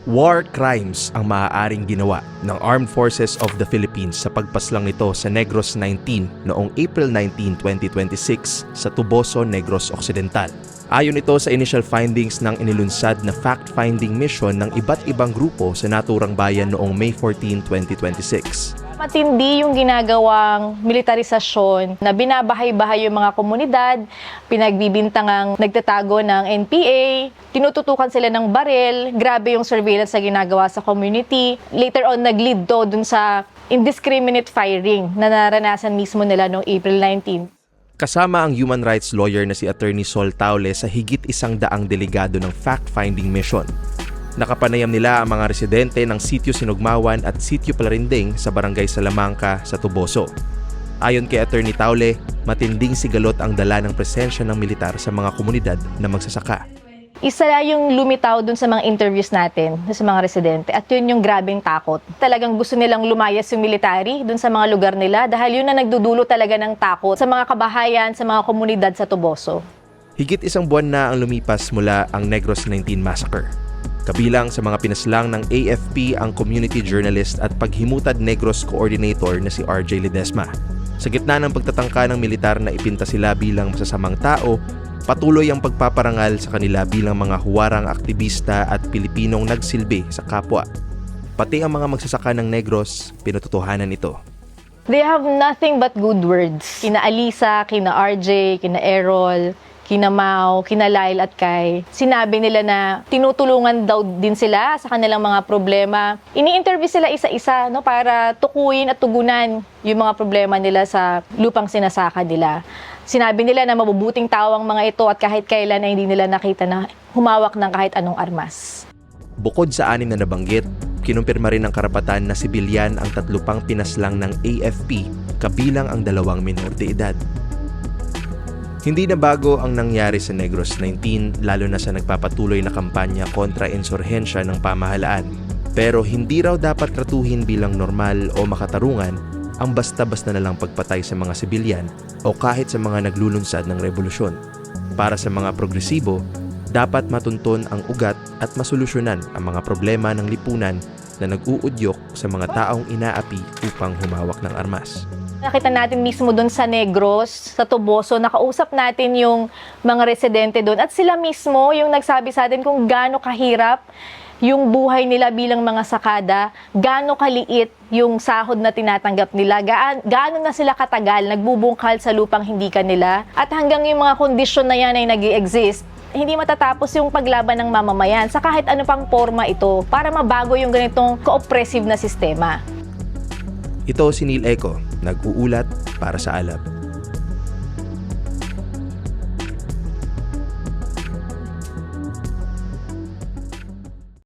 War crimes ang maaaring ginawa ng Armed Forces of the Philippines sa pagpaslang nito sa Negros 19 noong April 19, 2026 sa Tuboso, Negros Occidental. Ayon ito sa initial findings ng inilunsad na fact-finding mission ng iba't ibang grupo sa naturang bayan noong May 14, 2026. Matindi yung ginagawang militarisasyon na binabahay-bahay yung mga komunidad, pinagbibintangang nagtatago ng NPA, tinututukan sila ng baril, grabe yung surveillance na ginagawa sa community. Later on, nag-lead to dun sa indiscriminate firing na naranasan mismo nila noong April 19. Kasama ang human rights lawyer na si Attorney Sol Taule sa higit 100 delegado ng fact-finding mission. Nakapanayam nila ang mga residente ng Sitio Sinugmawan at Sitio Palarinding sa Barangay Salamanca sa Tuboso. Ayon kay Attorney Taule, matinding sigalot ang dala ng presensya ng militar sa mga komunidad na magsasaka. Isa yung lumitaw dun sa mga interviews natin sa mga residente at yun yung grabeng takot. Talagang gusto nilang lumayas yung military dun sa mga lugar nila dahil yun na nagdudulo talaga ng takot sa mga kabahayan, sa mga komunidad sa Tuboso. Higit 1 buwan na ang lumipas mula ang Negros 19 Massacre. Kabilang sa mga pinaslang ng AFP ang community journalist at paghimutad Negros coordinator na si RJ Ledesma. Sa gitna ng pagtatangka ng militar na ipinta sila bilang masasamang tao, patuloy ang pagpaparangal sa kanila bilang mga huwarang aktivista at Pilipinong nagsilbi sa kapwa. Pati ang mga magsasaka ng Negros, pinututuhanan ito. They have nothing but good words. Kina Alisa, kina RJ, kina Errol, kina Mau, kina Lyle at Kai. Sinabi nila na tinutulungan daw din sila sa kanilang mga problema. Ini-interview sila isa-isa para tukuyin at tugunan yung mga problema nila sa lupang sinasaka nila. Sinabi nila na mabubuting tao ang mga ito at kahit kailan ay hindi nila nakita na humawak ng kahit anong armas. Bukod sa 6 na nabanggit, kinumpirma rin ng karapatan na sibilyan ang 3 pang pinaslang ng AFP, kabilang ang 2 minor de edad. Hindi na bago ang nangyari sa Negros 19 lalo na sa nagpapatuloy na kampanya kontra insurhensya ng pamahalaan. Pero hindi raw dapat tratuhin bilang normal o makatarungan ang basta-basta na lang pagpatay sa mga sibilyan o kahit sa mga naglulunsad ng revolusyon. Para sa mga progresibo, dapat matunton ang ugat at masolusyonan ang mga problema ng lipunan na nag-uudyok sa mga taong inaapi upang humawak ng armas. Nakita natin mismo doon sa Negros, sa Tuboso, nakausap natin yung mga residente doon at sila mismo yung nagsabi sa atin kung gaano kahirap yung buhay nila bilang mga sakada, gaano kaliit yung sahod na tinatanggap nila, gaano na sila katagal nagbubungkal sa lupang hindi kanila at hanggang yung mga kondisyon na yan ay nag-i-exist. Hindi matatapos yung paglaban ng mamamayan sa kahit ano pang forma ito para mabago yung ganitong co-oppressive na sistema. Ito si Neil Eco, nag-uulat para sa Alab.